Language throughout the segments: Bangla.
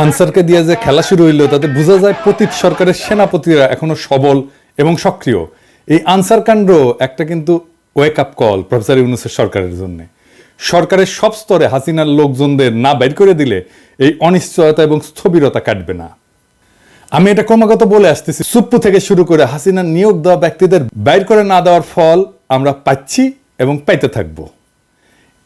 আনসারকে দিয়ে যে খেলা শুরু হইল তাতে বোঝা যায় পতিত সরকারের সেনাপতিরা এখনো সবল এবং সক্রিয়। এই আনসার কাণ্ড একটা কিন্তু ওয়েক আপ কল প্রফেসর ইউনূসের সরকারের জন্য। সরকারের সব স্তরে হাসিনার লোকজনদের না বাইর করে দিলে এই অনিশ্চয়তা এবং স্থবিরতা কাটবে না। আমি এটা ক্রমাগত বলে আসতেছি, সুপ্পু থেকে শুরু করে হাসিনার নিয়োগ দেওয়া ব্যক্তিদের বাইর করে না দেওয়ার ফল আমরা পাচ্ছি এবং পাইতে থাকবো।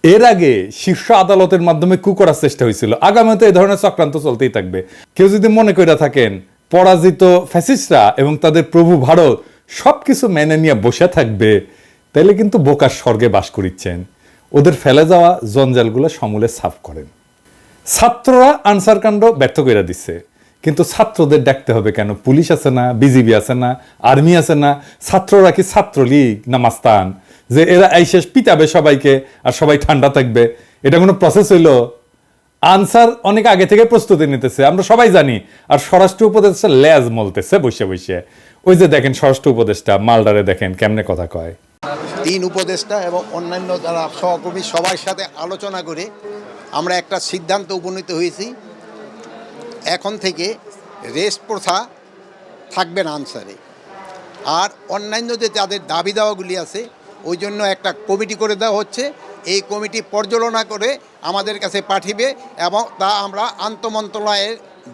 এর আগে শীর্ষ আদালতের মাধ্যমে কু করার চেষ্টা হয়েছিল, আগামীতে এই ধরনের চক্রান্ত চলতেই থাকবে। কেউ যদি মনে করে থাকেন পরাজিত ফ্যাসিস্টরা এবং তাদের প্রভু ভারত সবকিছু মেনে নিয়ে বসে থাকবে, তাইলে কিন্তু বোকার স্বর্গে বাস করিচ্ছেন। ওদের ফেলে যাওয়া জঞ্জালগুলো সমূলে সাফ করেন। ছাত্ররা আনসার কাণ্ড ব্যর্থ করে দিচ্ছে, কিন্তু ছাত্রদের ডাকতে হবে কেন? পুলিশ আছে না, বিজিবি আছে না, আর্মি আছে না? ছাত্ররা কি ছাত্রলীগ না মাস্তান যে এরা এই শেষ পিটাবে সবাইকে আর সবাই ঠান্ডা থাকবে? এটা কোনো প্রসেস হইল? আনসার অনেক আগে থেকে প্রস্তুতি নিতেছে, আমরা সবাই জানি। আর স্বরাষ্ট্র উপদেষ্টা লেজ মলতেছে বসে বসে। ওই যে দেখেন স্বরাষ্ট্র উপদেষ্টা মালদারে দেখেন কেমনে কথা কয়। 3 উপদেষ্টা এবং অন্যান্য যারা সহকর্মী সবার সাথে আলোচনা করে আমরা একটা সিদ্ধান্ত উপনীত হয়েছি, এখন থেকে রেস্ট প্রথা থাকবে না আনসারে। আর অন্যান্য যে তাদের দাবি দাওয়াগুলি আছে ওই জন্য একটা কমিটি করে দেওয়া হচ্ছে। এই কমিটি পর্যালোচনা করে আমাদের কাছে পাঠিয়ে এবং তা আমরা আন্তঃমন্ত্রণালয়ে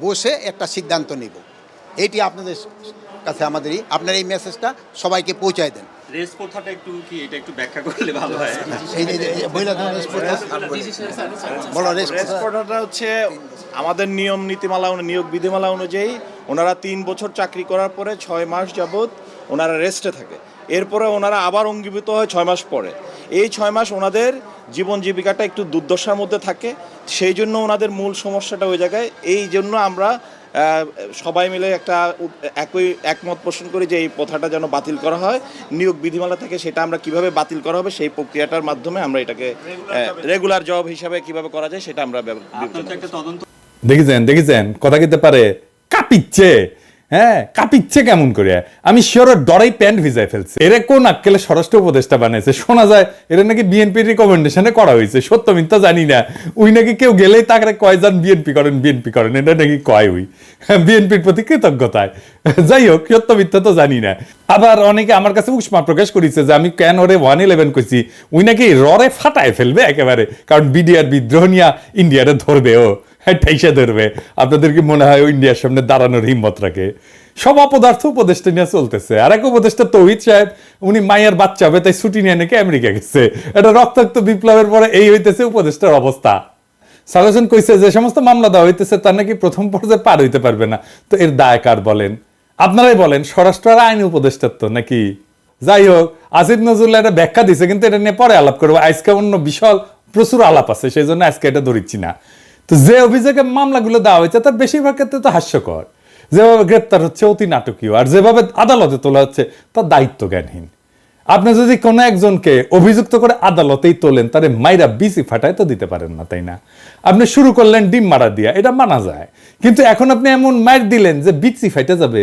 বসে একটা সিদ্ধান্ত নেব। এটি আপনাদের কাছে আপনার এই মেসেজটা সবাইকে পৌঁছায় দেন। রেস প্রথাটা এটা একটু ব্যাখ্যা করলে ভালো হয়। রেস প্রথাটা হচ্ছে আমাদের নিয়ম নীতিমালা নিয়োগ বিধিমালা অনুযায়ী ওনারা 3 বছর চাকরি করার পরে 6 মাস যাবৎ ওনারা রেস্টে থাকে। এরপরে ওনারা আবার অঙ্গীভূত হয় 6 মাস পরে। এই 6 মাস ওনাদের জীবন জীবিকাটা একটু দুর্দশার মধ্যে থাকে, সেই জন্য ওনাদের মূল সমস্যাটা ওই জায়গায়। এই জন্য আমরা সবাই মিলে একটা একমত পোষণ করি যে এই প্রথাটা যেন বাতিল করা হয় নিয়োগ বিধিমালা থেকে। সেটা আমরা কিভাবে বাতিল করা হবে সেই প্রক্রিয়াটার মাধ্যমে আমরা এটাকে রেগুলার জব হিসাবে কিভাবে করা যায় সেটা আমরা দেখেছেন কথা কিতে পারে কাঁপিচ্ছে। হ্যাঁ, কাঁপিচ্ছে কেমন করে? আমি শিওর ডরাই প্যান্ট ভিজাই ফেলছে। এরা কোন আক্কেলে স্বরাষ্ট্র উপদেষ্টা বানাইছে? শোনা যায় এরা নাকি বিএনপির রিকমেন্ডেশনে করা হয়েছে, সত্য মিথ্যা জানি না। ওই নাকি কেউ গেলেই তাকে কয় যান বিএনপি করেন বিএনপি করেন, এটা নাকি কয় ওই বিএনপির প্রতি কৃতজ্ঞতায়। যাই হোক, সত্য মিথ্যা তো জানি না। আবার অনেকে আমার কাছে উষ্মা প্রকাশ করেছে যে আমি কেন ওরে 111 কইছি, ওই নাকি ররে ফাটায় ফেলবে একেবারে, কারণ বিডিআর বিদ্রোহ নিয়ে ইন্ডিয়ারে ধরবে, ও ঠাইসা ধরবে। আপনাদের কি মনে হয় ইন্ডিয়ার সামনে দাঁড়ানোর হিম্মত রাখে? সব অপদার্থ উপদেষ্টা নিয়ে চলতেছে। আর এক উপদেষ্টা তৌহিদ সাহেব, উনি মায়ের বাচ্চা হবে তাই ছুটি নিয়ে নাকি আমেরিকা গেছে। এটা রক্তাক্ত বিপ্লবের পরে এই হইতেছে উপদেষ্টার অবস্থা। সাজেশন কইছে যে সমস্ত মামলা দেওয়া হইতেছে তার নাকি প্রথম পর্যায়ে পার হইতে পারবে না। তো এর দায় কার বলেন? আপনারাই বলেন। স্বরাষ্ট্র আর আইন উপদেষ্টার তো নাকি? যাই হোক, আসিফ নজরুল্লাহ এটা ব্যাখ্যা দিছে, কিন্তু এটা নিয়ে পরে আলাপ করবো। আজকে অন্য বিশাল প্রচুর আলাপ আছে, সেই জন্য আজকে এটা ধরিচ্ছি না। তো যে অভিযোগে মামলাগুলো দেওয়া হয়েছে তার বেশিরভাগ ক্ষেত্রে তো হাস্যকর। যেভাবে গ্রেপ্তার হচ্ছে অতি নাটকীয়, আর যেভাবে আদালতে তোলা হচ্ছে তার দায়িত্ব জ্ঞানহীন। আপনি যদি কোনো একজনকে অভিযুক্ত করে আদালতেই তোলেন, তারে মাইরা বিসি ফাটায় তো দিতে পারেন না, তাই না? আপনি শুরু করলেন ডিম মারা দিয়া, এটা মানা যায়। কিন্তু এখন আপনি এমন মাইর দিলেন যে বিসি ফাইটে যাবে।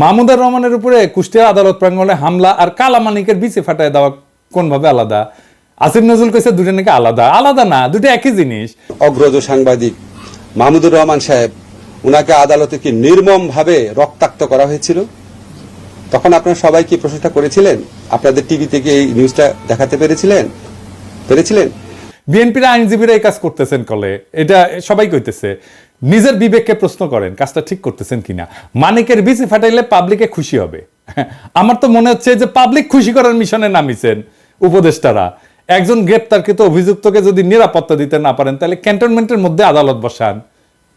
মাহমুদুর রহমানের উপরে কুষ্টিয়া আদালত প্রাঙ্গণে হামলা আর কালামানিকের বিসি ফাটায় দেওয়া কোনভাবে আলাদা? আসিফ নজরুল কইছে দুটো নাকি আলাদা। আলাদা না, দুটো একই জিনিস। অগ্রজ সাংবাদিক মাহমুদুর রহমান সাহেব, উনাকে আদালতে কি নির্মম ভাবে রক্তাক্ত করা হয়েছিল, তখন আপনারা সবাই কি প্রশংসা করেছিলেন? আপনাদের টিভিতে কি এই নিউজটা দেখাতে পেরেছিলেন? বিএনপির আইনজীবীরা এই কাজ করতেছেন কলে, এটা সবাই কইতেছে। নিজের বিবেককে প্রশ্ন করেন কাজটা ঠিক করতেছেন কিনা। মানিকের বিসি ফাটাইলে পাবলিকে খুশি হবে। আমার তো মনে হচ্ছে যে পাবলিক খুশি করার মিশনে নামিছেন উপদেষ্টারা। একজন গ্রেপ্তারকৃত অভিযুক্তকে যদি নিরাপত্তা দিতে না পারেন, তাহলে ক্যান্টনমেন্টের মধ্যে আদালত বসান।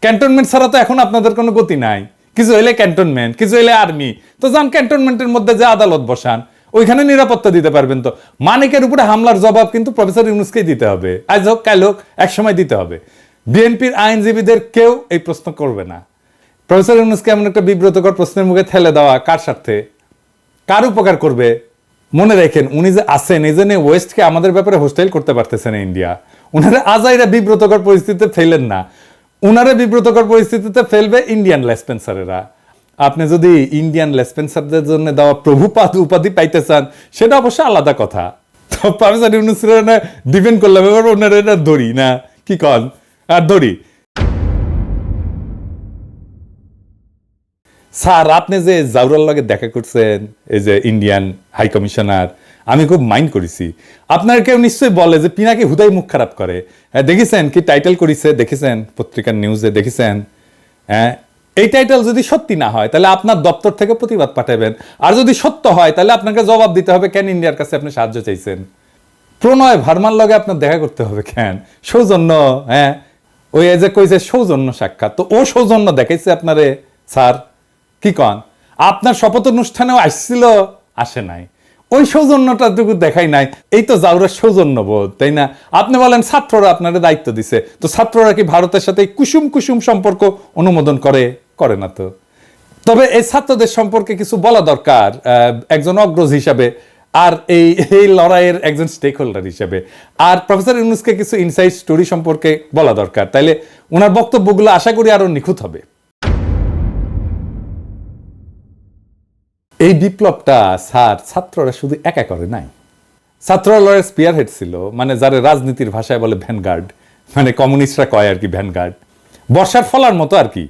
ক্যান্টনমেন্ট ছাড়া তো এখন আপনাদের কোনো গতি নাই। কিছু হইলে ক্যান্টনমেন্ট, কিছু হইলে আর্মি, তো যান ক্যান্টনমেন্টের মধ্যে যে আদালত বসান, ওইখানে নিরাপত্তা দিতে পারবেন। তো মানিকের উপরে হামলার জবাব কিন্তু প্রফেসর ইউনূসকেই দিতে হবে। আজ হোক কাল হোক, এক সময় দিতে হবে। বিএনপির আইনজীবীদের কেউ এই প্রশ্ন করবে না। প্রফেসর ইউনূসকে এমন একটা বিব্রতকর প্রশ্নের মুখে ঠেলে দেওয়া কার স্বার্থে, কার উপকার করবে? মনে রাখেন, উনি যে আছেন এই জন্য ওয়েস্টকে আমাদের ব্যাপারে হোস্টাইল করতে পারতেছেন ইন্ডিয়া। উনারা আজাইরা বিব্রতকর পরিস্থিতিতে ফেলেন না, উনারা বিব্রতকর পরিস্থিতিতে ফেলবে ইন্ডিয়ান লেসপেন্সারেরা। আপনি যদি ইন্ডিয়ান লেসপেন্সারদের জন্য দেওয়া প্রভুপাদ উপাধি পাইতে চান, সেটা অবশ্য আলাদা কথা। তো প্রফেসর ইউনূসের ডিপেন্ড করলাম, এবার ওনারা এটা ধরি না, কি কন আর ধরি। স্যার আপনি যে জাউরার লগে দেখা করছেন, এই যে ইন্ডিয়ান হাই কমিশনার, আমি খুব মাইন্ড করেছি। আপনার কেউ নিশ্চয়ই বলে যে পিনাকি হুদাই মুখ খারাপ করে। হ্যাঁ, দেখেছেন কি টাইটেল করেছে, দেখেছেন পত্রিকার নিউজে দেখেছেন? হ্যাঁ, এই টাইটেল যদি সত্যি না হয় তাহলে আপনার দপ্তর থেকে প্রতিবাদ পাঠাবেন, আর যদি সত্য হয় তাহলে আপনাকে জবাব দিতে হবে কেন ইন্ডিয়ার কাছে আপনি সাহায্য চাইছেন। প্রণয় ভার্মার লগে আপনার দেখা করতে হবে কেন? সৌজন্য, হ্যাঁ ওই যে কইছে সৌজন্য সাক্ষাৎ, তো ও সৌজন্য দেখাইছে আপনারে স্যার? কি কন? আপনার শপথ অনুষ্ঠানেও আসছিল, আসে নাই, ওই সৌজন্যটা টুকু দেখাই নাই। এই তো জাউরের সৌজন্য বোধ, তাই না? আপনি বলেন ছাত্ররা আপনারা দায়িত্ব দিছে, তো ছাত্ররা কি ভারতের সাথে কুসুম কুসুম সম্পর্ক অনুমোদন করে? করে না তো। তবে এই ছাত্রদের সম্পর্কে কিছু বলা দরকার একজন অগ্রজ হিসাবে, আর এই লড়াইয়ের একজন স্টেক হোল্ডার হিসেবে। আর প্রফেসর ইউনূসকে কিছু ইনসাইড স্টোরি সম্পর্কে বলা দরকার, তাইলে ওনার বক্তব্যগুলো আশা করি আরো নিখুঁত হবে। এই বিপ্লবটা স্যার ছাত্ররা শুধু একা করে নাই, ছাত্ররা লড়াইয়ের স্পিয়ার হেড ছিল, মানে যারা রাজনীতির ভাষায় বলে ভ্যানগার্ড, মানে কমিউনিস্টরা কয় আর কি ভ্যানগার্ড, বর্ষার ফলার মতো আর কি।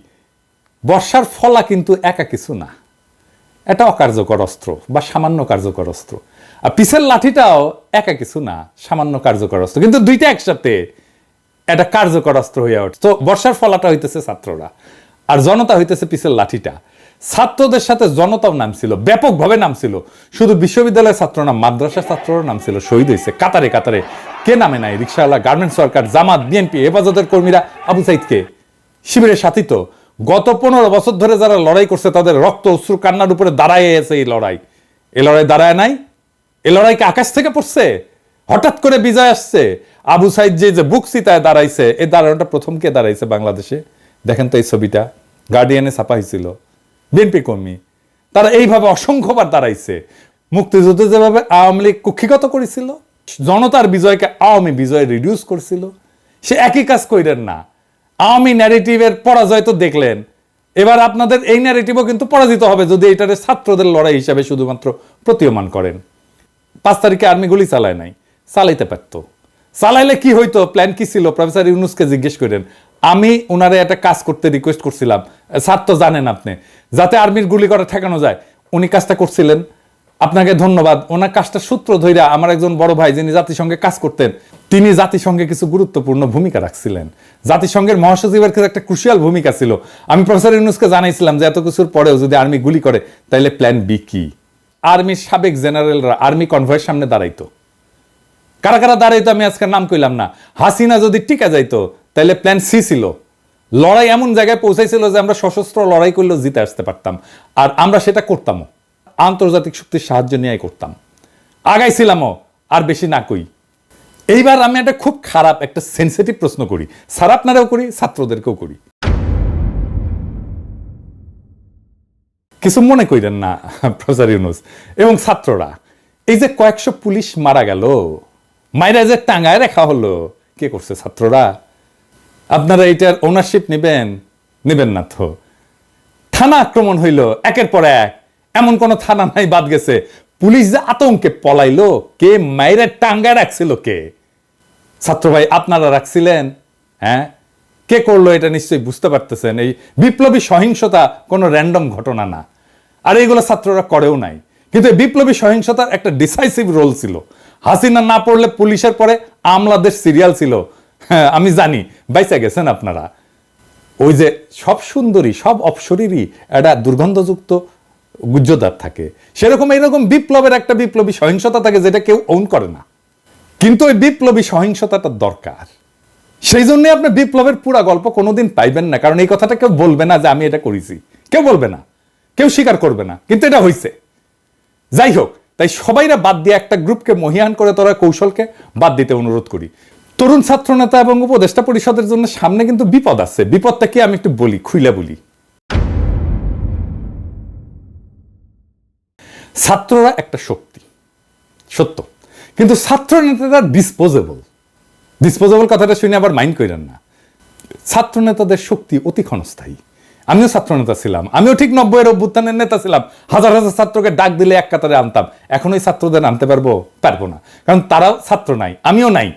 বর্ষার ফলা কিন্তু একা কিছু না, এটা অকার্যকর অস্ত্র বা সামান্য কার্যকর অস্ত্র। আর পিসের লাঠিটাও একা কিছু না, সামান্য কার্যকর অস্ত্র, কিন্তু দুইটা একসাথে এটা কার্যকর অস্ত্র হইয়া ওঠে। তো বর্ষার ফলাটা হইতেছে ছাত্ররা, আর জনতা হইতেছে পিসের লাঠিটা। ছাত্রদের সাথে জনতাও নামছিল, ব্যাপকভাবে নামছিল। শুধু বিশ্ববিদ্যালয়ের ছাত্র না, মাদ্রাসার ছাত্ররা নামছিল, শহীদ হয়েছে কাতারে কাতারে। কে নামে নাই? রিকশাওয়ালা, গার্মেন্টস ওয়ার্কার, জামাত, বিএনপি, হেফাজতের কর্মীরা, আবু সাইদকে শিবিরের সাথী তো। গত 15 বছর ধরে যারা লড়াই করছে তাদের রক্ত অশ্রু কান্নার উপরে দাঁড়ায় আছে এই লড়াই। এই লড়াই দাঁড়ায় নাই? এই লড়াইকে আকাশ থেকে পড়ছে? হঠাৎ করে বিজয় আসছে? আবু সাইদ যে বুক চিতায় দাঁড়াইছে, এই দাঁড়ানোটা প্রথম কে দাঁড়াইছে বাংলাদেশে? দেখেন তো এই ছবিটা, গার্ডিয়ানে ছাপা হয়েছিল, বিএনপি কর্মী। তারা এইভাবে অসংখ্যবার দাঁড়াইছে। মুক্তিযুদ্ধে যেভাবে আওয়ামী লীগ কুক্ষিগত করেছিল, জনতার বিজয়কে আওয়ামী বিজয় রিডিউস করছিল, সে একই কাজ কইরেন না। আওয়ামী ন্যারেটিভের পরাজয় তো দেখলেন, এবার আপনাদের এই ন্যারেটিভও কিন্তু পরাজিত হবে যদি এটারে ছাত্রদের লড়াই হিসাবে শুধুমাত্র প্রতীয়মান করেন। 5 তারিখে আর্মি গুলি চালায় নাই, চালাইতে পারত। চালাইলে কি হইতো? প্ল্যান কি ছিল? প্রফেসর ইউনূসকে জিজ্ঞেস করেন। আমি ওনারে একটা কাজ করতে রিকোয়েস্ট করছিলাম, স্যার তো জানেন আপনি, যাতে আর্মির গুলি করা ঠেকানো যায়। উনি কাজটা করছিলেন, আপনাকে ধন্যবাদ। ওনার কাজটা সূত্র ধইরা আমার একজন বড় ভাই যিনি জাতিসংঘে কাজ করতেন, তিনি জাতিসংঘে কিছু গুরুত্বপূর্ণ ভূমিকা রাখছিলেন। জাতিসংঘের মহাসচিবের ক্ষেত্রে একটা ক্রুশিয়াল ভূমিকা ছিল। আমি প্রফেসর ইউনূসকে জানাইছিলাম যে এত কিছুর পরেও যদি আর্মি গুলি করে তাইলে প্ল্যান বি কি? আর্মির সাবেক জেনারেলরা আর্মি কনভয়ের সামনে দাঁড়াইতো। কারা কারা দাঁড়াইতো আমি আজকে নাম কইলাম না। হাসিনা যদি টিকা যাইতো তাইলে প্ল্যান সি ছিল। লড়াই এমন জায়গায় পৌঁছাইছিল যে আমরা সশস্ত্র লড়াই করলেও জিতে আসতে পারতাম, আর আমরা সেটা করতামও, আন্তর্জাতিক শক্তির সাহায্য নিয়ে করতাম, আগাইছিলামও, আর বেশি না কই। এইবার আমি একটা খুব খারাপ একটা সেন্সিটিভ প্রশ্ন করি, স্যার আপনারাও করি, ছাত্রদেরকেও করি, কিছু মনে কইরেন না প্রফেসর ইউনূস এবং ছাত্ররা। এই যে কয়েকশো পুলিশ মারা গেল, মাইরা যে টাঙ্গায় রাখা হলো, কে করছে? ছাত্ররা। আপনারা এটার ওনারশিপ নেবেন? নেবেন না তো। থানা আক্রমণ হইল একের পর এক, এমন কোন থানা নাই বাদ গেছে। পুলিশ যে আতঙ্কে পলাইলো, কে মাইরা টাঙ্গায় রাখছিল? কে? ছাত্র ভাই আপনারা রাখছিলেন? হ্যাঁ, কে করলো এটা নিশ্চয়ই বুঝতে পারতেছেন। এই বিপ্লবী সহিংসতা কোনো র্যান্ডম ঘটনা না, আর এইগুলো ছাত্ররা করেও নাই। কিন্তু এই বিপ্লবী সহিংসতার একটা ডিসাইসিভ রোল ছিল। হাসিনা না পড়লে পুলিশের পরে আমলাদের সিরিয়াল ছিল। হ্যাঁ আমি জানি, বাইচা গেছেন আপনারা। ওই যে সব সুন্দরী সব অপসরীরই একটা দুর্গন্ধযুক্ত গুজ্জদার থাকে, সেরকম এইরকম বিপ্লবের একটা বিপ্লবী সহিংসতা থাকে যেটা কেউ ওন করে না, কিন্তু ওই বিপ্লবী সহিংসতাটা দরকার। সেই জন্য আপনি বিপ্লবের পুরা গল্প কোনোদিন পাইবেন না, কারণ এই কথাটা কেউ বলবে না যে আমি এটা করেছি, কেউ বলবে না, কেউ স্বীকার করবে না, কিন্তু এটা হয়েছে। যাই হোক, তাই সবাইরা বাদ দিয়ে একটা গ্রুপকে মহিয়ান করে তোরা কৌশলকে বাদ দিতে অনুরোধ করি। তরুণ ছাত্র নেতা এবং উপদেষ্টা পরিষদের জন্য সামনে কিন্তু বিপদ আছে। বিপদটা কি আমি একটু বলি, খুইলা বলি। ছাত্ররা একটা শক্তি, সত্য, কিন্তু ছাত্র নেতারা ডিসপোজেবল। ডিসপোজেবল কথাটা শুনে আবার মাইন্ড করেন না। ছাত্র নেতাদের শক্তি অতি ক্ষণস্থায়ী। আমিও ছাত্র নেতা ছিলাম, আমিও ঠিক 90-এর অভ্যুত্থানের নেতা ছিলাম। হাজার হাজার ছাত্রকে ডাক দিলে এক কাতারে আনতাম। এখন ওই ছাত্রদের আনতে পারবো না, কারণ তারাও ছাত্র নাই, আমিও নাই।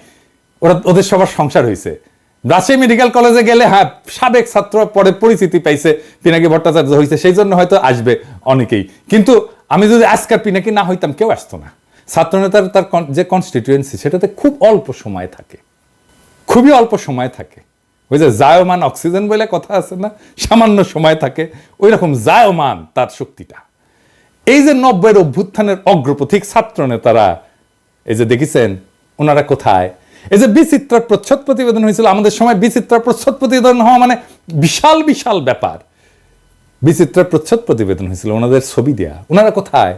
ওদের সবার সংসার হয়েছে, রাজশাহী মেডিকেল কলেজে গেলে হ্যাঁ সাবেক ছাত্র পরে পরিচিতি পাইছে, পিনাকি ভট্টাচার্য হয়েছে, সেই জন্য হয়তো আসবে অনেকেই। কিন্তু আমি যদি আজকার পিনাকি না হইতাম কেউ আসতো না। ছাত্রনেতার তার যে কনস্টিটিউয়েন্সি সেটাতে খুব অল্প সময় থাকে, খুবই অল্প সময় থাকে। ওই যে জায়মান অক্সিজেন বলে কথা আছে না, সামান্য সময় থাকে, ওই রকম জায়মান তার শক্তিটা। এই যে 90-এর অভ্যুত্থানের অগ্রপথিক ছাত্র নেতারা, এই যে দেখেছেন ওনারা কোথায়। এই যে বিচিত্রার প্রচ্ছদ প্রতিবেদন হয়েছিল, আমাদের সময় বিচিত্রার প্রচ্ছদ প্রতিবেদন হওয়া মানে বিশাল বিশাল ব্যাপার। বিচিত্রার প্রচ্ছদ প্রতিবেদন হয়েছিল, ওনাদের ছবি দেয়া, ওনারা কোথায়?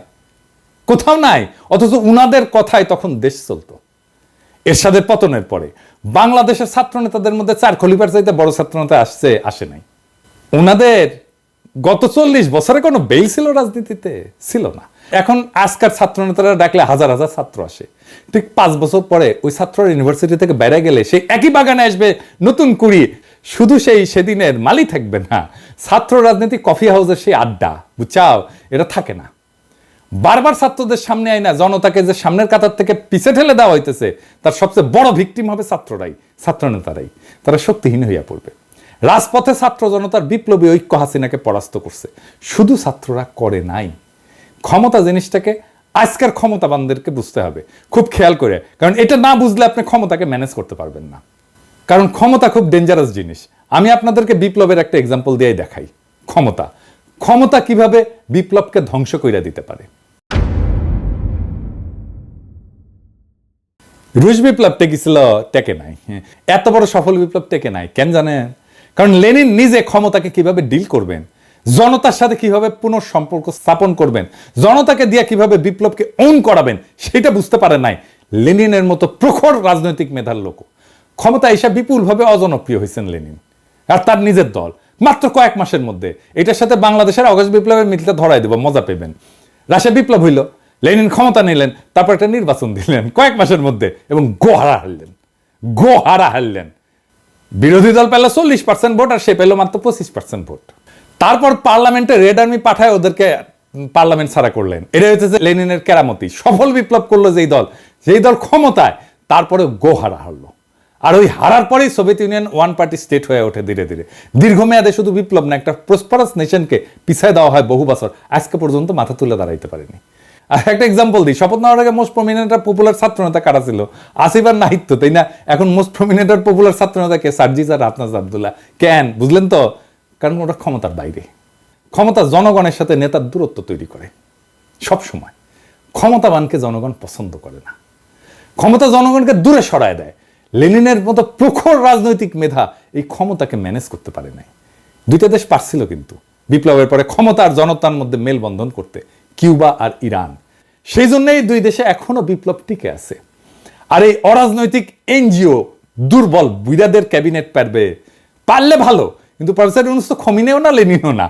কোথাও নাই। অথচ উনাদের কথায় তখন দেশ চলতো। এরশাদের পতনের পরে বাংলাদেশের ছাত্র নেতাদের মধ্যে 4 খলিফার চাইতে বড় ছাত্র নেতা আসে নাই। ওনাদের গত 40 বছরে কোনো বেল ছিল রাজনীতিতে? ছিল না। এখন আজকার ছাত্র নেতারা ডাকলে হাজার হাজার ছাত্র আসে। ঠিক 5 বছর পরে ওই ছাত্র ইউনিভার্সিটি থেকে বেড়ে গেলে সেই একই বাগানে আসবে নতুন কুড়ি। শুধু সেই সেদিনের মালি থাকবে না, ছাত্র রাজনীতি কফি হাউসের সেই আড্ডা, বুঝছাও, এটা থাকে না। বারবার ছাত্রদের সামনে আয় না, জনতাকে যে সামনের কাতার থেকে পিছে ঠেলে দেওয়া হইতেছে, তার সবচেয়ে বড় ভিকটিম হবে ছাত্ররাই, ছাত্র নেতারাই। তারা শক্তিহীন হইয়া পড়বে। রাজপথে ছাত্র জনতার বিপ্লবী ঐক্য হাসিনাকে পরাস্ত করছে, শুধু ছাত্ররা করে নাই। ক্ষমতা জিনিসটাকে আজকের ক্ষমতাবানদেরকে বুঝতে হবে খুব খেয়াল করে, কারণ এটা না বুঝলে আপনি ক্ষমতাকে ম্যানেজ করতে পারবেন না। কারণ ক্ষমতা খুব ডেঞ্জারাস জিনিস। আমি আপনাদেরকে বিপ্লবের একটা এক্সাম্পল দিয়ে দেখাই। ক্ষমতা কিভাবে বিপ্লবকে ধ্বংস করে দিতে পারে। রুশ বিপ্লব টেকেছিল, টেকে নাই। এত বড় সফল বিপ্লব টেকে নাই কেন জানেন? কারণ লেনিন নিজে ক্ষমতাকে কিভাবে ডিল করবেন, জনতার সাথে কিভাবে পুনঃসম্পর্ক স্থাপন করবেন, জনতাকে দিয়ে কিভাবে বিপ্লবকে ওন করাবেন, সেটা বুঝতে পারে নাই লেনিনের মতো প্রখর রাজনৈতিক মেধার লোক। ক্ষমতা এসে বিপুলভাবে অজনপ্রিয় হয়েছেন লেনিন আর তার নিজের দল মাত্র কয়েক মাসের মধ্যে। এটার সাথে বাংলাদেশের আগস্ট বিপ্লবের মিলটা ধরাই দেব, মজা পেবেন। রাশিয়া বিপ্লব হইল, লেনিন ক্ষমতা নিলেন, তারপর একটা নির্বাচন দিলেন কয়েক মাসের মধ্যে এবং গোহারা হারলেন। বিরোধী দল পেল 40% ভোট আর সে পেল মাত্র 25% ভোট। তারপর পার্লামেন্টে রেড আর্মি পাঠায় ওদেরকে পার্লামেন্ট ছাড়া করলেন। এটা হচ্ছে লেনিনের কেরামতি। সফল বিপ্লব করলো যেই দল ক্ষমতায়, তারপরে গোহারা হারলো। আর ওই হারার পরেই Soviet union one party state হয়ে ওঠে ধীরে ধীরে। দীর্ঘমেয়াদে শুধু বিপ্লব না, একটা প্রসপারাস নেশনকে পিছায় দেওয়া হয় বহু বছর, আজকে পর্যন্ত মাথা তুলে দাঁড়াইতে পারেনি। আর একটা এক্সাম্পল দিই, শপথ নেওয়ার আগে মোস্ট প্রমিনেন্ট পপুলার ছাত্র নেতা কারা ছিল? আসিফ আর নাহিদ তো, তাই না? এখন মোস্ট প্রমিনেন্ট পপুলার ছাত্র নেতা কে? সার্জিস আর আফনাজ আব্দুল্লাহ। কেন বুঝলেন তো? কারণ ওটা ক্ষমতার বাইরে। ক্ষমতা জনগণের সাথে নেতার দূরত্ব তৈরি করে সব সময়। ক্ষমতাবানকে জনগণ পছন্দ করে না, ক্ষমতা জনগণকে দূরে সরায় দেয়। লেনিনের মতো প্রখর রাজনৈতিক মেধা এই ক্ষমতাকে ম্যানেজ করতে পারে নাই। দুইটা দেশ পারছিল কিন্তু বিপ্লবের পরে ক্ষমতা আর জনতার মধ্যে মেলবন্ধন করতে, কিউবা আর ইরান। সেই জন্যই দুই দেশে এখনো বিপ্লব টিকে আছে। আর এই অরাজনৈতিক এনজিও দুর্বল বুইরাদের ক্যাবিনেট পারলে ভালো, কিন্তু প্রফেসর ইউনূস তো খমিনেও না লেনিনও না।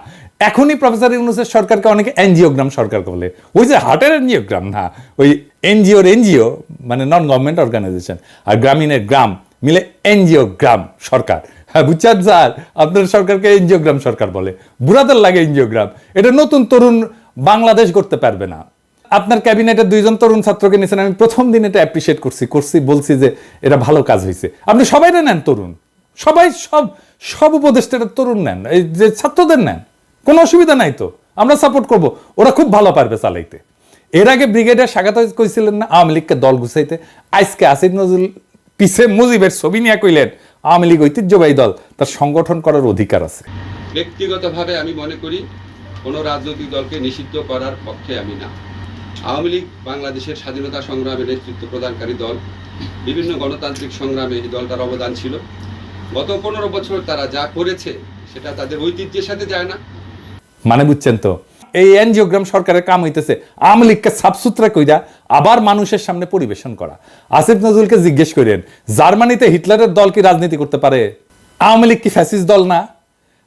এখনই প্রফেসর ইউনূসের সরকারকে অনেকে এনজিওগ্রাম সরকার বলে। ওই যে হার্টের এনজিওগ্রাম না, ওই এনজিও মানে নন গভর্নমেন্ট অর্গানাইজেশন, আর গ্রামীণের গ্রাম মিলে এনজিওগ্রাম সরকার। হ্যাঁ বুঝছেন স্যার, আপনার সরকারকে এনজিওগ্রাম সরকার বলে। বুড়াদের লাগে এনজিওগ্রাম। এটা নতুন তরুণ বাংলাদেশ করতে পারবে না। আপনার ক্যাবিনেটের 2জন তরুণ ছাত্রকে নিয়েছেন, আমি প্রথম দিন এটা অ্যাপ্রিসিয়েট করছি বলছি যে এটা ভালো কাজ হয়েছে। আপনি সবাই নেন তরুণ, সবাই সব উপদেষ্টারা তরুণ নেন, এই যে ছাত্রদের নেন, কোনো অসুবিধা নাই তো, আমরা সাপোর্ট করব। ওরা খুব ভালো পারবে চালাইতে। এর আগে ব্রিগেডিয়ার স্বাগত কইছিলেন না আওয়ামী লীগকে দল গুছাইতে, আজকে আসিফ নজরুল পিছে মুজিবের ছবি নিয়ে কইলেন আওয়ামী লীগ ঐতিহ্যবাহী দল, তার সংগঠন করার অধিকার আছে। ব্যক্তিগতভাবে আমি মনে করি কোনো রাজনৈতিক দলকে নিষিদ্ধ করার পক্ষে আমি না। আওয়ামী লীগ বাংলাদেশের স্বাধীনতা সংগ্রামে নেতৃত্ব প্রদানকারী দল। বিভিন্ন গণতান্ত্রিক সংগ্রামে এই দলটার অবদান ছিল। গত 15 বছর তারা যা করেছে সেটা তাদের ঐতিহ্যের সাথে যায় না। মানে বুঝছেন তো, এই এনজিওগ্রাম সরকারের কাম হইতেছে আওয়ামী লীগকে সাফসুতরা কইরা আবার মানুষের সামনে পরিবেশন করা। আসিফ নজরুলকে জিজ্ঞেস করেন, জার্মানিতে হিটলারের দল কি রাজনীতি করতে পারে? আওয়ামী লীগ কি ফ্যাসিস্ট দল না?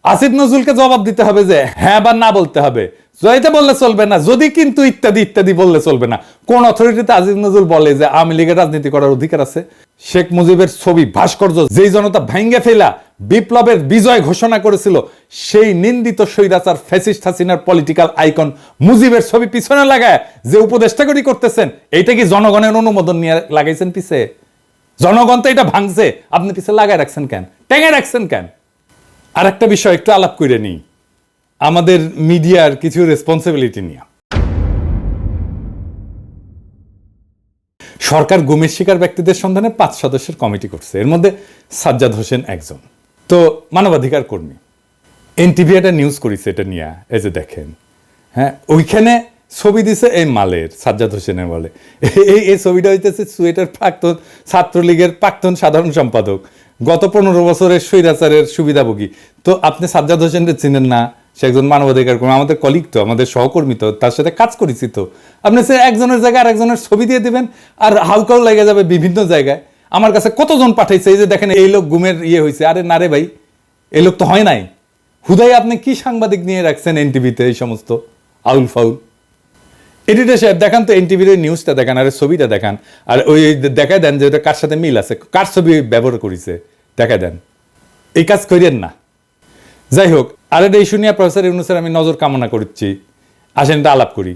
আসিফ নজরুলকে জবাব দিতে হবে যে হ্যাঁ বা না বলতে হবে। জয়তে বললে চলবে না, যদি কিন্তু ইত্যাদি ইত্যাদি বললে চলবে না। কোন অথরিটিতে আসিফ নজরুল বলে যে আওয়ামী লীগের রাজনীতি করার অধিকার আছে? শেখ মুজিবের ছবি ভাস্কর্য যেই জনতা ভাঙ্গে ফেলা বিপ্লবের বিজয় ঘোষণা করেছিল, সেই নিন্দিত স্বৈরাচার ফ্যাসিস্ট হাসিনার পলিটিক্যাল আইকন মুজিবের ছবি পিছনে লাগায় যে উপদেষ্টাগরি করতেছেন, এইটা কি জনগণের অনুমোদন নিয়ে লাগাইছেন পিছে? জনগণ তো এটা ভাঙছে, আপনি পিছে লাগায় রাখছেন কেন? টেঙে রাখছেন কেন? আর একটা বিষয় একটু আলাপ করে নিই, আমাদের মিডিয়ার কিছু রেসপন্সিবিলিটি নিয়ে। সরকার গুমের শিকার ব্যক্তিদের সন্ধানে 5 সদস্যের কমিটি করছে, এর মধ্যে সাজ্জাদ হোসেন একজন। তো মানবাধিকার কর্মী, এনটিভি একটা নিউজ করেছে এটা নিয়ে, এই যে দেখেন, হ্যাঁ, ওইখানে ছবি দিছে এই মালের, সাজ্জাদ হোসেনের বলে এই ছবিটা হইতেছে সুয়েটের প্রাক্তন ছাত্রলীগের প্রাক্তন সাধারণ সম্পাদক, গত 15 বছরের স্বৈরাচারের সুবিধাভোগী। তো আপনি সাজ্জাদ হোসেনকে চিনেন না? সে একজন মানবাধিকার কর্মী, আমাদের কলিগ তো, আমাদের সহকর্মী তো, তার সাথে কাজ করেছি তো। আপনি সে একজনের জায়গায় আরেকজনের ছবি দিয়ে দিবেন আর হাউকাও লেগে যাবে বিভিন্ন জায়গায়। আমার কাছে কতজন পাঠাইছে, এই যে দেখেন এই লোক গুমের হয়েছে। আরে না রে ভাই, এই লোক তো হয় নাই। হুদাই আপনি কি সাংবাদিক নিয়ে রাখছেন এনটিভিতে এই সমস্ত আউল ফাউল? এডিটর সাহেব দেখান তো এনটিভির নিউজটা দেখান, আর ছবিটা দেখান, আর ওই দেখায় দেন যে ওটা কার সাথে মিল আছে, কার ছবি ব্যবহার করেছে দেখায় দেন। এই কাজ করেন না। যাই হোক, আর এটা ইস্যু নিয়ে প্রফেসর ইউনূসের আমি নজর কামনা করছি। আসেন এটা আলাপ করি।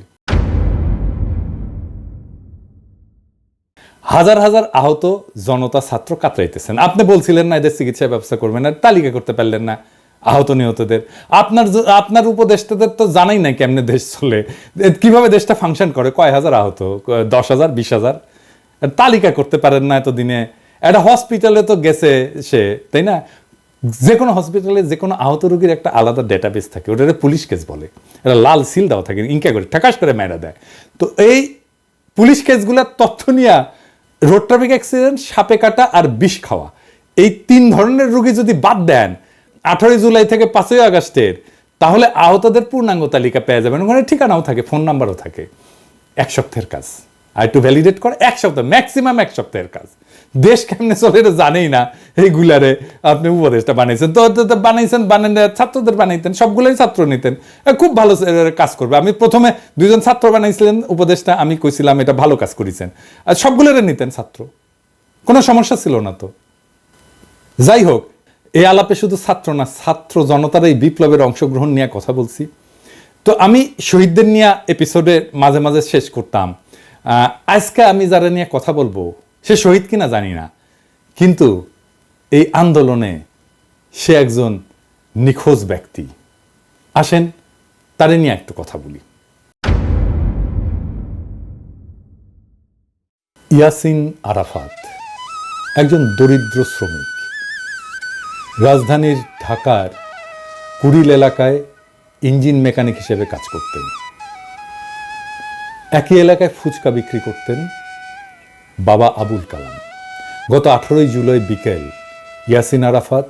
হাজার হাজার আহত জনতা ছাত্র কাতরাইতেছেন। আপনি বলছিলেন না এদের চিকিৎসা ব্যবস্থা করবেন, আর তালিকা করতে পারলেন না আহত নিহতদের। আপনার উপদেষ্টাদের তো জানাই নাই কেমনে দেশ চলে, কিভাবে দেশটা ফাংশন করে, কয় হাজার আহত, 10,000 20,000, তালিকা করতে পারেন না এতদিনে। একটা হসপিটালে তো গেছে সে, তাই না? যে কোনো হসপিটালে যে কোনো আহত রোগীর একটা আলাদা ডেটাবেস থাকে, ওটা পুলিশ কেস বলে, এটা লাল সিল দেওয়া থাকে, ইনকা করে ঠাকাস করে মেরা দেয়। তো এই পুলিশ কেসগুলোর তথ্য নিয়ে রোড ট্রাফিক অ্যাক্সিডেন্ট, সাপে কাটা আর বিষ খাওয়া, এই 3 ধরনের রোগী যদি বাদ দেন 18 জুলাই থেকে 5 আগস্টের, তাহলে আহতদের পূর্ণাঙ্গ তালিকা পেয়ে যাবেন। ওখানে ঠিকানাও থাকে, ফোন নাম্বারও থাকে। 1 সপ্তাহের কাজ, আর একটু ভ্যালিডেট করে 1 সপ্তাহ, ম্যাক্সিমাম 1 সপ্তাহের কাজ। দেশ কেমনে চলে এটা জানেই না, এইগুলারে আপনি উপদেশটা বানাইছেন তো বানাইছেন, বানান ছাত্রদের বানাইতেন, সবগুলোই ছাত্র নিতেন, খুব ভালো কাজ করবে। আমি প্রথমে 2 জন ছাত্র বানাইছিলেন উপদেশটা, আমি কইছিলাম এটা ভালো কাজ করেছেন, আর সবগুলোরে নিতেন ছাত্র, কোনো সমস্যা ছিল না তো। যাই হোক, এই আলাপে শুধু ছাত্র না, ছাত্র জনতার এই বিপ্লবের অংশগ্রহণ নিয়ে কথা বলছি। তো আমি শহীদদের নিয়ে এপিসোডে মাঝে মাঝে শেষ করতাম। আজকে আমি যারা নিয়ে কথা বলবো সে শহীদ কিনা জানি না, কিন্তু এই আন্দোলনে সে একজন নিখোঁজ ব্যক্তি। আসেন তারে নিয়ে একটু কথা বলি। ইয়াসিন আরাফাত একজন দরিদ্র শ্রমিক, রাজধানীর ঢাকার কুড়িল এলাকায় ইঞ্জিন মেকানিক হিসেবে কাজ করতেন। একই এলাকায় ফুচকা বিক্রি করতেন বাবা আবুল কালাম। গত 18 জুলাই বিকেল ইয়াসিন আরাফাত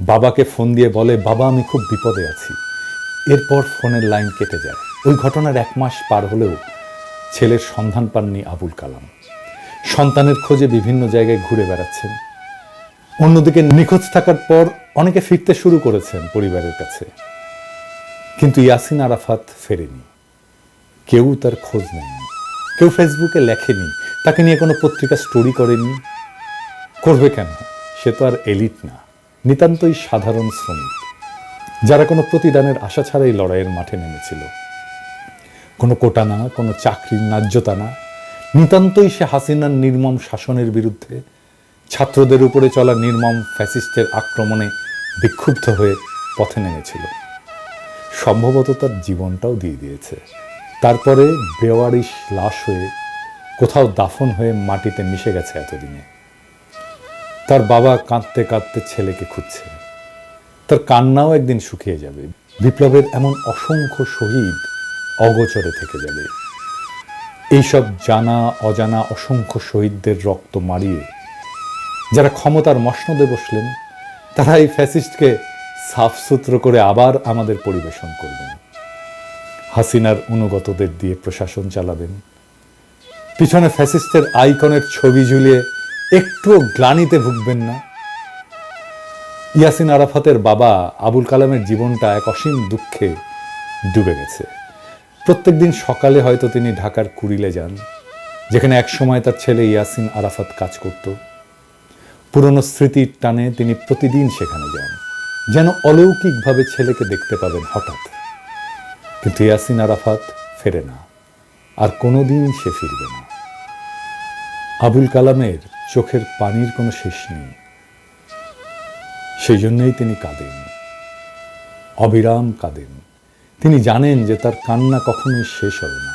বাবাকে ফোন দিয়ে বলে, বাবা আমি খুব বিপদে আছি। এরপর ফোনের লাইন কেটে যায়। ওই ঘটনার 1 মাস পার হলেও ছেলের সন্ধান পাননি আবুল কালাম। সন্তানের খোঁজে বিভিন্ন জায়গায় ঘুরে বেড়াচ্ছেন। অন্যদিকে নিখোঁজ থাকার পর অনেকে ফিরতে শুরু করেছেন পরিবারের কাছে, কিন্তু ইয়াসিন আরাফাত ফেরেনি। কেউ তার খোঁজ নেয়নি, কেউ ফেসবুকে লেখেনি, তাকে নিয়ে কোনো পত্রিকা স্টোরি করেনি। করবে কেন? সে তো আর এলিট না, নিতান্তই সাধারণ শ্রমিক, যারা কোনো প্রতিদানের আশা ছাড়াই লড়াইয়ের মাঠে নেমেছিল। কোনো কোটা না, কোনো চাকরির ন্যায্যতা না, নিতান্তই সে হাসিনার নির্মম শাসনের বিরুদ্ধে, ছাত্রদের উপরে চলা নির্মম ফ্যাসিস্টের আক্রমণে বিক্ষুব্ধ হয়ে পথে নেমেছিল। সম্ভবত তার জীবনটাও দিয়ে দিয়েছে। তারপরে বেওয়ারিশ লাশ হয়ে কোথাও দাফন হয়ে মাটিতে মিশে গেছে এতদিনে। তার বাবা কাঁদতে কাঁদতে ছেলেকে খুঁজছে। তার কান্নাও একদিন শুকিয়ে যাবে। বিপ্লবের এমন অসংখ্য শহীদ অগোচরে থেকে যাবে। এইসব জানা অজানা অসংখ্য শহীদদের রক্ত মারিয়ে যারা ক্ষমতার মসনদে বসলেন, তারা এই ফ্যাসিস্টকে সাফসুতরো করে আবার আমাদের পরিবেশন করবেন। হাসিনার অনুগতদের দিয়ে প্রশাসন চালাবেন। পিছনে ফ্যাসিস্টের আইকনের ছবি ঝুলিয়ে একটুও গ্লানিতে ভুগবেন না। ইয়াসিন আরাফাতের বাবা আবুল কালামের জীবনটা এক অসীম দুঃখে ডুবে গেছে। প্রত্যেকদিন সকালে হয়তো তিনি ঢাকার কুড়িলে যান, যেখানে একসময় তার ছেলে ইয়াসিন আরাফাত কাজ করত। পুরনো স্মৃতির টানে তিনি প্রতিদিন সেখানে যান, যেন অলৌকিকভাবে ছেলেকে দেখতে পাবেন হঠাৎ। কিন্তু ইয়াসিন আরাফাত ফেরে না, আর কোনোদিন সে ফিরবে না। আবুল কালামের চোখের পানির কোনো শেষ নেই। সেই জন্যই তিনি কাঁদেন, অবিরাম কাঁদেন। তিনি জানেন যে তার কান্না কখনোই শেষ হবে না।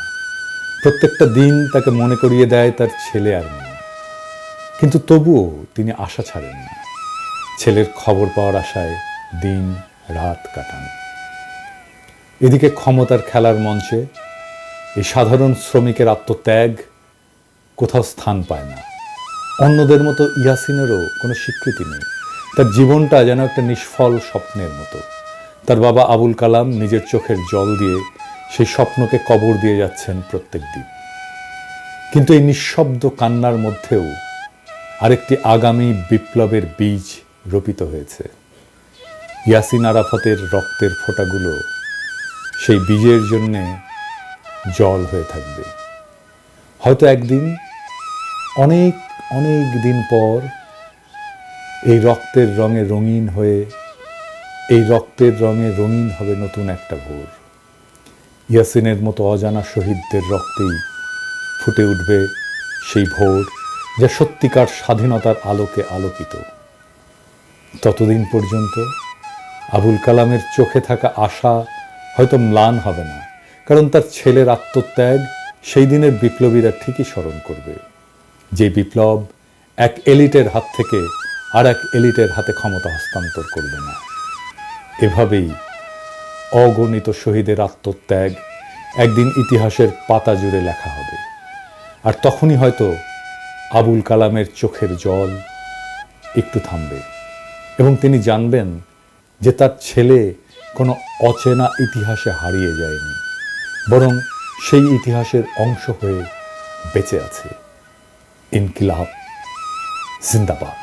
প্রত্যেকটা দিন তাকে মনে করিয়ে দেয় তার ছেলে আর নেই, কিন্তু তবুও তিনি আশা ছাড়েন না। ছেলের খবর পাওয়ার আশায় দিন রাত কাটান। এদিকে ক্ষমতার খেলার মঞ্চে এই সাধারণ শ্রমিকের আত্মত্যাগ কোথাও স্থান পায় না। অন্যদের মতো ইয়াসিনেরও কোনো স্বীকৃতি নেই। তার জীবনটা যেন একটা নিষ্ফল স্বপ্নের মতো। তার বাবা আবুল কালাম নিজের চোখের জল দিয়ে সেই স্বপ্নকে কবর দিয়ে যাচ্ছেন প্রত্যেক দিন। কিন্তু এই নিঃশব্দ কান্নার মধ্যেও আরেকটি আগামী বিপ্লবের বীজ রোপিত হয়েছে। ইয়াসিন আরাফাতের রক্তের ফোঁটাগুলো সেই বীজের জন্যে জল হয়ে থাকবে। হয়তো একদিন, অনেক অনেক দিন পর, এই রক্তের রঙে রঙিন হয়ে, এই রক্তের রঙে রঙিন হবে নতুন একটা ভোর। ইয়াসিনের মতো অজানা শহীদদের রক্তেই ফুটে উঠবে সেই ভোর, যা সত্যিকার স্বাধীনতার আলোকে আলোকিত। ততদিন পর্যন্ত আবুল কালামের চোখে থাকা আশা হয়তো ম্লান হবে না, কারণ তার ছেলের আত্মত্যাগ সেই দিনের বিপ্লবীরা ঠিকই স্মরণ করবে। যে বিপ্লব এক এলিটের হাত থেকে আর এক এলিটের হাতে ক্ষমতা হস্তান্তর করবে না। এভাবেই অগণিত শহীদের আত্মত্যাগ একদিন ইতিহাসের পাতা জুড়ে লেখা হবে। আর তখনই হয়তো আবুল কালামের চোখের জল একটু থামবে এবং তিনি জানবেন যে তার ছেলে কোনো অচেনা ইতিহাসে হারিয়ে যায়নি, বরং সেই ইতিহাসের অংশ হয়ে বেঁচে আছে। ইনকিলাব জিন্দাবাদ।